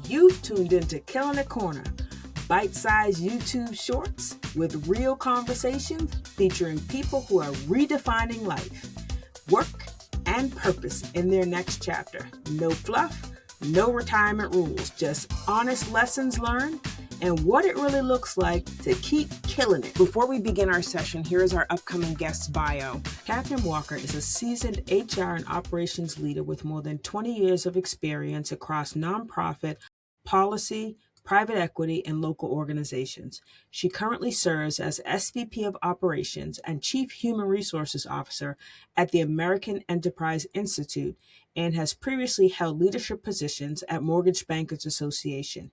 You've tuned into Killing It Corner, bite-sized YouTube shorts with real conversations featuring people who are redefining life, work, and purpose in their next chapter. No fluff, no retirement rules, just honest lessons learned and what it really looks like to keep killing it. Before we begin our session, here is our upcoming guest's bio. Katheryne Walker is a seasoned HR and operations leader with more than 20 years of experience across nonprofit, policy, private equity, and local organizations. She currently serves as SVP of Operations and Chief Human Resources Officer at the American Enterprise Institute and has previously held leadership positions at Mortgage Bankers Association.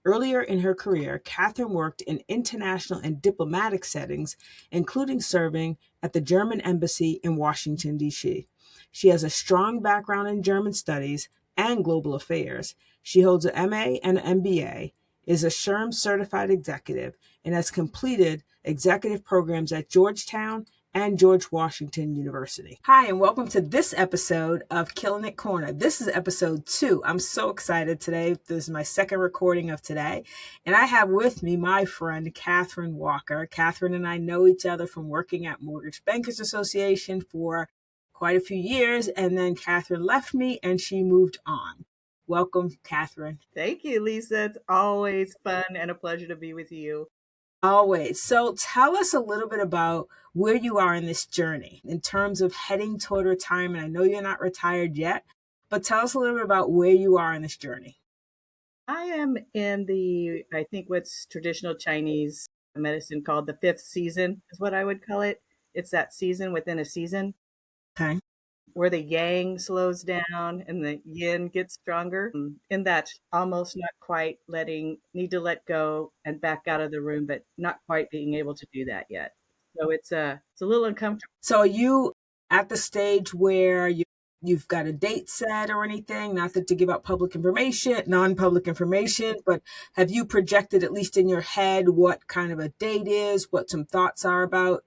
Earlier in her career, Katheryne worked in international and diplomatic settings, including serving at the German Embassy in Washington, D.C. She has a strong background in German studies and global affairs. She holds an MA and an MBA, is a SHRM certified executive, and has completed executive programs at Georgetown and George Washington University. Hi, and welcome to this episode of Killing It Corner. This is episode 2. I'm so excited today. This is my second recording of today. And I have with me my friend, Katheryne Walker. Katheryne and I know each other from working at Mortgage Bankers Association for quite a few years. And then Katheryne left me and she moved on. Welcome, Katheryne. Thank you, Lisa. It's always fun and a pleasure to be with you. Always. So tell us a little bit about where you are in this journey in terms of heading toward retirement. I know you're not retired yet, but tell us a little bit about where you are in this journey. I am in I think what's traditional Chinese medicine called the 5th season is what I would call it. It's that season within a season. Okay. Where the yang slows down and the yin gets stronger. In that almost not quite need to let go and back out of the room, but not quite being able to do that yet. So it's a little uncomfortable. So are you at the stage where you've got a date set or anything? Not that to give out non-public information, but have you projected, at least in your head, what kind of a date is, what some thoughts are about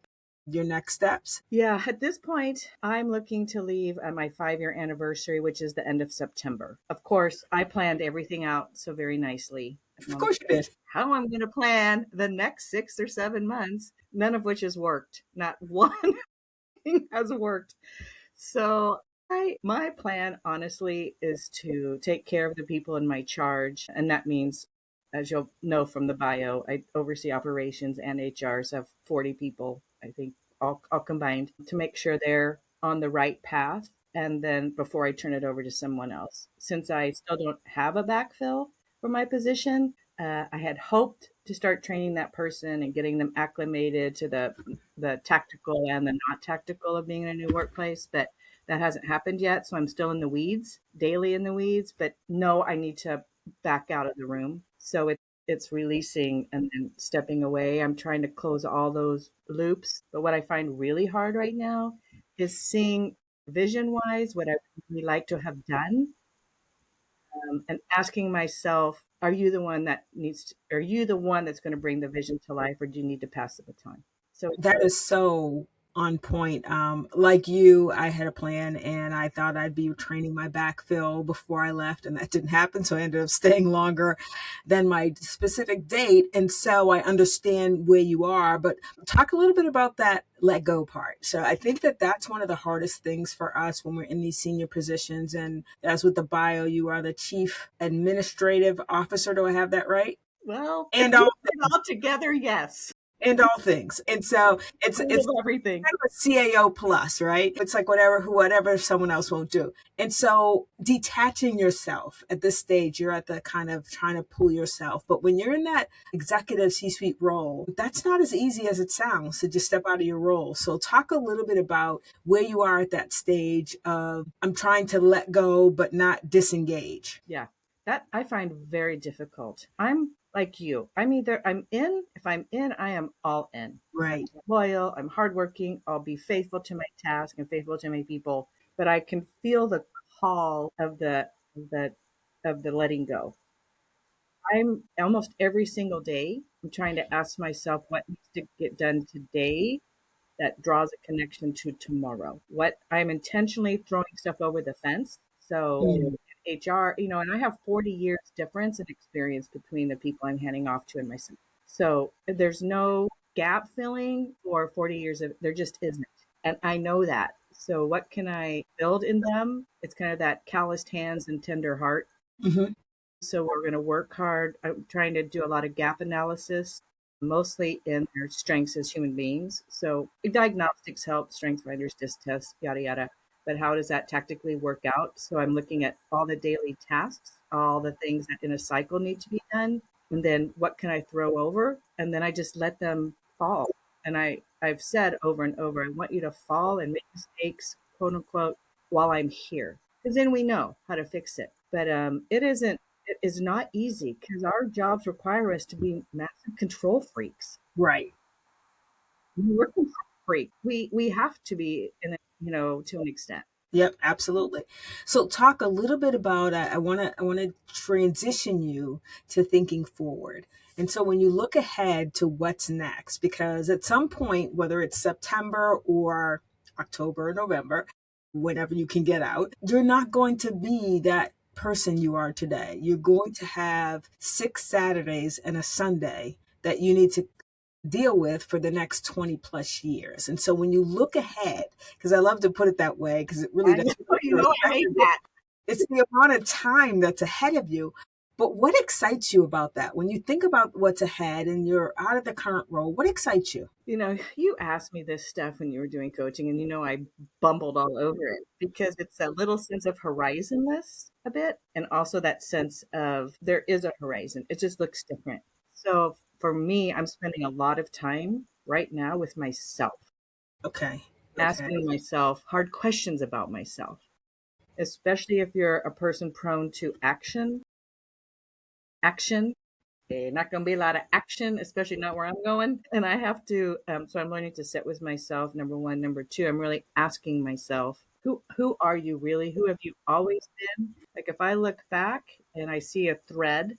your next steps? Yeah, at this point, I'm looking to leave at my 5-year anniversary, which is the end of September. Of course, I planned everything out so very nicely. Of course you did. How I'm going to plan the next 6 or 7 months, none of which has worked. Not one thing has worked. So my plan, honestly, is to take care of the people in my charge. And that means, as you'll know from the bio, I oversee operations and HR, so I have 40 people, I think, all combined, to make sure they're on the right path. And then before I turn it over to someone else, since I still don't have a backfill for my position, I had hoped to start training that person and getting them acclimated to the tactical and the not tactical of being in a new workplace, but that hasn't happened yet. So I'm still in the weeds, daily in the weeds, but no, I need to back out of the room. So it's releasing and then stepping away. I'm trying to close all those loops. But what I find really hard right now is seeing vision-wise what I would really like to have done, and asking myself, are you the one that's going to bring the vision to life, or do you need to pass the baton? So that is so on point. Like you, I had a plan and I thought I'd be training my backfill before I left, and that didn't happen. So I ended up staying longer than my specific date. And so I understand where you are, but talk a little bit about that let go part. So I think that that's one of the hardest things for us when we're in these senior positions. And as with the bio, you are the Chief Administrative Officer. Do I have that right? Well, and all together, yes. And all things. And so it's everything. Kind of a CAO plus, right? It's like whatever someone else won't do. And so detaching yourself at this stage, you're at the kind of trying to pull yourself. But when you're in that executive C-suite role, that's not as easy as it sounds to just step out of your role. So talk a little bit about where you are at that stage of, I'm trying to let go, but not disengage. Yeah, that I find very difficult. I'm like you. If I'm in, I am all in. Right. I'm loyal, I'm hardworking, I'll be faithful to my task and faithful to my people, but I can feel the call of the letting go. I'm almost every single day, I'm trying to ask myself what needs to get done today that draws a connection to tomorrow. What I'm intentionally throwing stuff over the fence. So HR, and I have 40 years difference in experience between the people I'm handing off to and myself. So there's no gap filling for 40 years of, there just isn't. And I know that. So what can I build in them? It's kind of that calloused hands and tender heart. Hmm. So we're going to work hard. I'm trying to do a lot of gap analysis, mostly in their strengths as human beings. So diagnostics help, strength finders, disc tests, yada, yada. But how does that tactically work out? So I'm looking at all the daily tasks, all the things that in a cycle need to be done. And then what can I throw over? And then I just let them fall. And I've said over and over, I want you to fall and make mistakes, quote unquote, while I'm here. Because then we know how to fix it. But it is not easy because our jobs require us to be massive control freaks. Right. We're control freak. We have to be in it, to an extent. Yep, absolutely. So talk a little bit about I want to transition you to thinking forward. And so when you look ahead to what's next, because at some point, whether it's September or October or November, whenever you can get out, you're not going to be that person you are today. You're going to have 6 Saturdays and a Sunday that you need to deal with for the next 20 plus years. And so when you look ahead, because I love to put it that way, because it really I does, know, I hate that. it's the amount of time that's ahead of you. But what excites you about that? When you think about what's ahead and you're out of the current role, what excites you? You asked me this stuff when you were doing coaching, and I bumbled all over it because it's a little sense of horizonless a bit, and also that sense of there is a horizon. It just looks different. So for me, I'm spending a lot of time right now with myself, Okay. Okay. asking myself hard questions about myself, especially if you're a person prone to action. Action. Not going to be a lot of action, especially not where I'm going. And I have to, so I'm learning to sit with myself, number one. Number two, I'm really asking myself, who are you really? Who have you always been? Like if I look back and I see a thread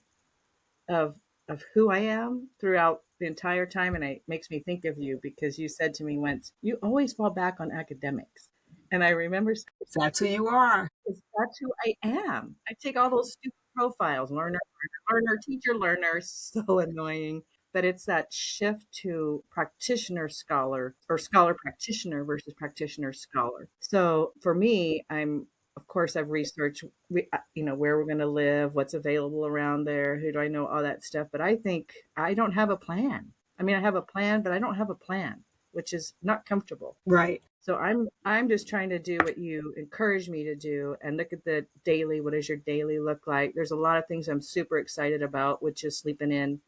of who I am throughout the entire time, and it makes me think of you because you said to me once, you always fall back on academics. And I remember That's who you are. that's who I am. I take all those stupid profiles, learner, learner, learner, teacher, learner, so annoying. But it's that shift to practitioner scholar or scholar practitioner versus practitioner scholar. So for me, of course, I've researched, where we're going to live, what's available around there, who do I know, all that stuff. But I think I don't have a plan. I mean, I have a plan, but I don't have a plan, which is not comfortable. Right. So I'm just trying to do what you encourage me to do and look at the daily. What does your daily look like? There's a lot of things I'm super excited about, which is sleeping in,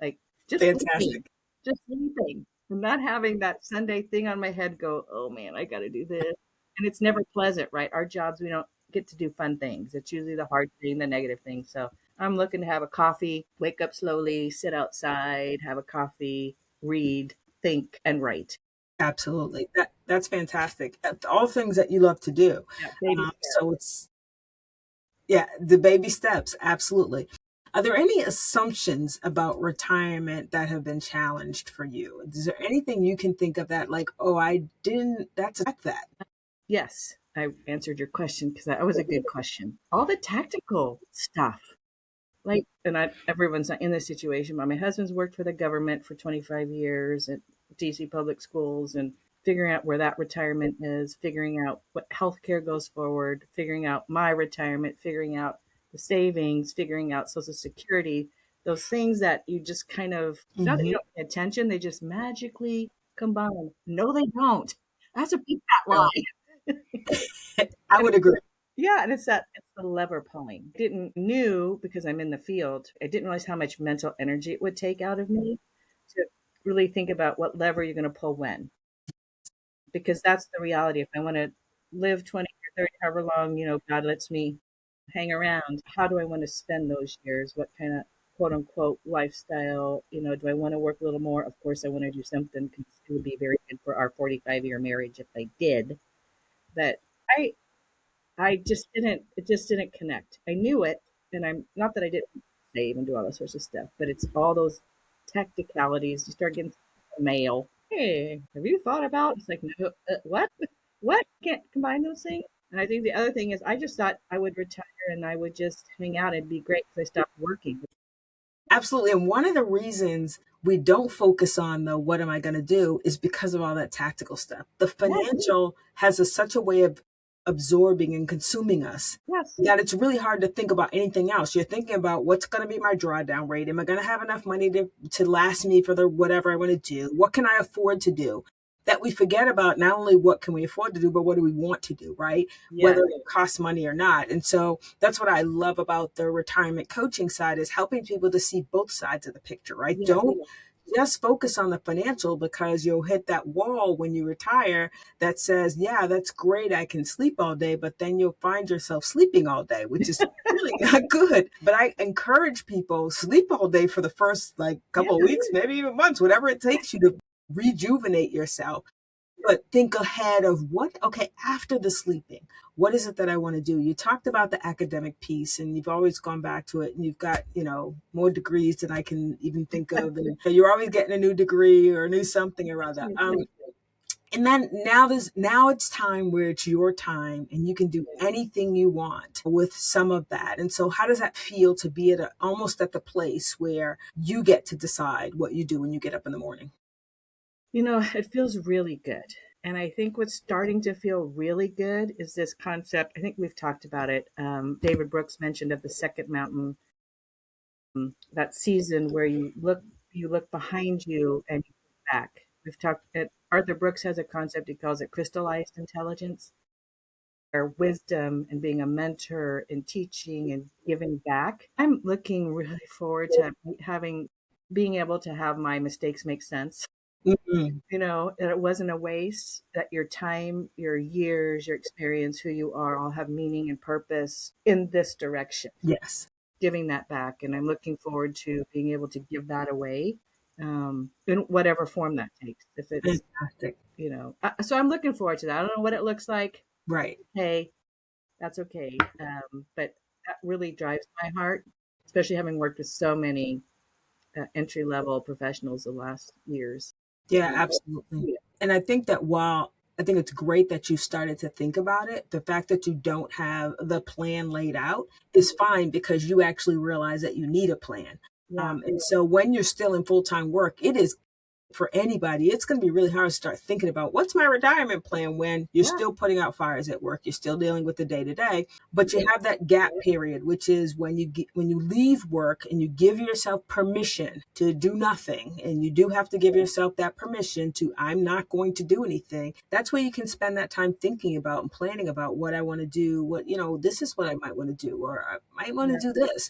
like just sleeping, Fantastic. just sleeping, and not having that Sunday thing on my head go, oh man, I got to do this. And it's never pleasant, right? Our jobs, we don't get to do fun things. It's usually the hard thing, the negative thing. So I'm looking to have a coffee, wake up slowly, sit outside, have a coffee, read, think, and write. Absolutely. That's fantastic. All things that you love to do. Yeah, baby So it's, yeah, the baby steps. Absolutely. Are there any assumptions about retirement that have been challenged for you? Is there anything you can think of that, like, oh, I didn't, that's that? Yes, I answered your question because that was a good question. All the tactical stuff, like, and everyone's not in this situation, but my husband's worked for the government for 25 years at DC public schools and figuring out where that retirement is, figuring out what healthcare goes forward, figuring out my retirement, figuring out the savings, figuring out Social Security, those things that you just kind of, not that you Hmm. don't pay attention, they just magically combine. No, they don't. That's a big fat No, lie. I And would agree. yeah, and it's the lever pulling. Didn't knew because I'm in the field. I didn't realize how much mental energy it would take out of me to really think about what lever you're going to pull when, because that's the reality. If I want to live 20 or 30, however long, God lets me hang around, how do I want to spend those years? What kind of quote unquote lifestyle, do I want to work a little more? Of course, I want to do something because it would be very good for our 45-year marriage if I did. But I it just didn't connect. I knew it, and I'm not that I didn't save and do all that sorts of stuff, but it's all those technicalities. You start getting mail. Hey, have you thought about? It's like, no, what? What? Can't combine those things. And I think the other thing is, I just thought I would retire and I would just hang out. It'd be great because I stopped working. Absolutely. And one of the reasons we don't focus on the what am I going to do is because of all that tactical stuff. The Yes, financial has such a way of absorbing and consuming us yes, that it's really hard to think about anything else. You're thinking about what's going to be my drawdown rate. Am I going to have enough money to last me for the whatever I want to do? What can I afford to do? That we forget about not only what can we afford to do, but what do we want to do, right? yes, Whether it costs money or not. And so that's what I love about the retirement coaching side is helping people to see both sides of the picture, right? yes, Don't just focus on the financial because you'll hit that wall when you retire that says, yeah, that's great. I can sleep all day, but then you'll find yourself sleeping all day, which is really not good. But I encourage people sleep all day for the first like yes. couple of weeks, maybe even months, whatever it takes you to rejuvenate yourself. But think ahead of what, okay, after the sleeping, what is it that I want to do? You talked about the academic piece and you've always gone back to it and you've got, more degrees than I can even think of. And you're always getting a new degree or a new something or other. And then now it's time where it's your time and you can do anything you want with some of that. And so how does that feel to be almost at the place where you get to decide what you do when you get up in the morning? It feels really good. And I think what's starting to feel really good is this concept. I think we've talked about it. David Brooks mentioned of the second mountain, that season where you look behind you and you look back. We've talked. Arthur Brooks has a concept. He calls it crystallized intelligence, or wisdom, and being a mentor and teaching and giving back. I'm looking really forward to being able to have my mistakes make sense. Mhm. That it wasn't a waste, that your time, your years, your experience, who you are, all have meaning and purpose in this direction, Yes. giving that back. And I'm looking forward to being able to give that away, in whatever form that takes. If it's, Fantastic. so I'm looking forward to that. I don't know what it looks like. Right. Hey, that's okay. But that really drives my heart, especially having worked with so many entry level professionals the last years. Yeah, Um, absolutely. And I think that while I think it's great that you started to think about it, the fact that you don't have the plan laid out is fine because you actually realize that you need a plan. yeah, And so when you're still in full time work, it is for anybody, it's going to be really hard to start thinking about what's my retirement plan when you're yeah, still putting out fires at work, you're still dealing with the day to day, but you have that gap period, which is when you leave work and you give yourself permission to do nothing, and you do have to give yourself that permission to I'm not going to do anything. That's where you can spend that time thinking about and planning about what I want to do, what this is what I might want to do, or I might want to yeah, do this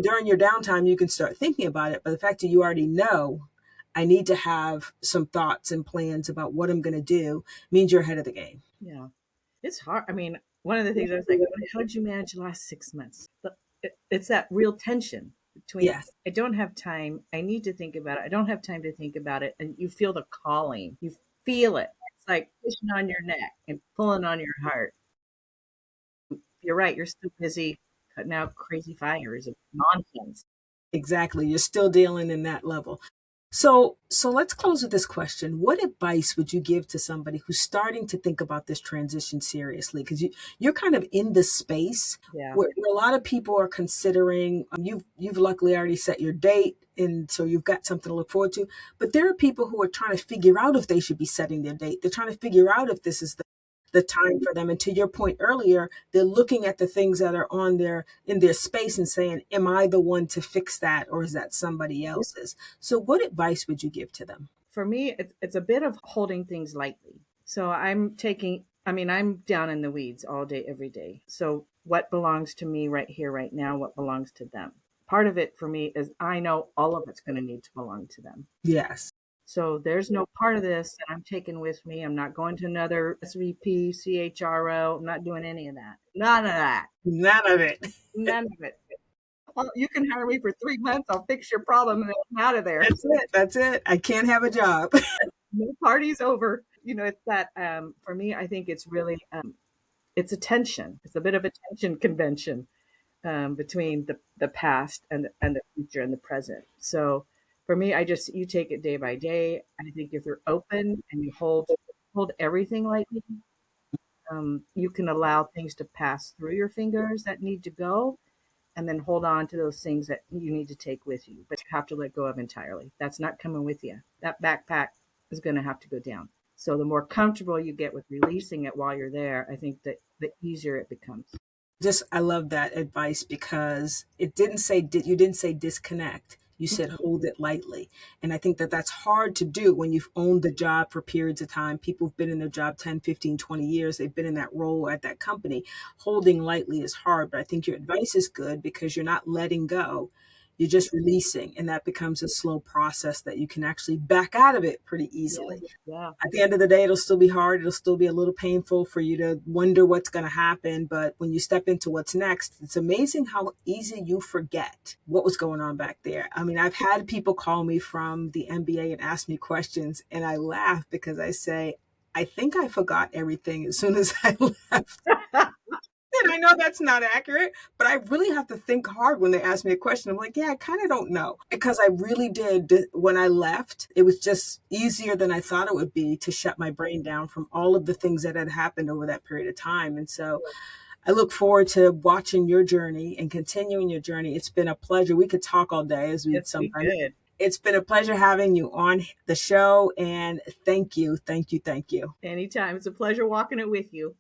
during your downtime. You can start thinking about it, but the fact that you already know I need to have some thoughts and plans about what I'm going to do means you're ahead of the game. yeah. It's hard. I mean, one of the things I was like, how did you manage the last 6 months? But it's that real tension between, Yes, I don't have time. I need to think about it. I don't have time to think about it. And you feel the calling. You feel it. It's like pushing on your neck and pulling on your heart. You're right. You're still busy cutting out crazy fires of nonsense. exactly. You're still dealing in that level. So let's close with this question. What advice would you give to somebody who's starting to think about this transition seriously? Because you're kind of in this space Yeah. where a lot of people are considering. You've luckily already set your date, and so you've got something to look forward to. But there are people who are trying to figure out if they should be setting their date. They're trying to figure out if this is the time for them. And to your point earlier, they're looking at the things that are on their in their space and saying, am I the one to fix that, or is that somebody else's? So what advice would you give to them? For me, it's a bit of holding things lightly. So I'm down in the weeds all day, every day. So what belongs to me right here, right now, what belongs to them? Part of it for me is I know all of it's going to need to belong to them. Yes. So there's no part of this that I'm taking with me. I'm not going to another SVP, CHRO. I'm not doing any of that. None of that. None of it. None of it. Well, you can hire me for 3 months. I'll fix your problem and then I'm out of there. That's it. That's it. I can't have a job. No party's over. It's that, for me, I think it's really, it's a tension. It's a bit of a tension convention, between the past and the future and the present. So for me, you take it day by day. I think if you're open and you hold everything lightly, You can allow things to pass through your fingers that need to go, and then hold on to those things that you need to take with you, but you have to let go of entirely. That's not coming with you. That backpack is going to have to go down. So the more comfortable you get with releasing it while you're there, I think that the easier it becomes. Just I love that advice because it didn't say you didn't say disconnect. You said Mhm. hold it lightly. And I think that that's hard to do when you've owned the job for periods of time. People have been in their job 10, 15, 20 years. They've been in that role at that company. Holding lightly is hard, but I think your advice is good because you're not letting go. You're just releasing, and that becomes a slow process that you can actually back out of it pretty Yeah, easily. yeah, At the end of the day, it'll still be hard. It'll still be a little painful for you to wonder what's going to happen. But when you step into what's next, it's amazing how easy you forget what was going on back there. I mean, I've had people call me from the NBA and ask me questions, and I laugh because I say, I think I forgot everything as soon as I left. And I know that's not accurate, but I really have to think hard when they ask me a question. I'm like, yeah, I kind of don't know. Because I really did, when I left, it was just easier than I thought it would be to shut my brain down from all of the things that had happened over that period of time. And so I look forward to watching your journey and continuing your journey. It's been a pleasure. We could talk all day as we yes, we sometimes. could. It's been a pleasure having you on the show. And thank you, thank you, thank you. Anytime. It's a pleasure walking it with you.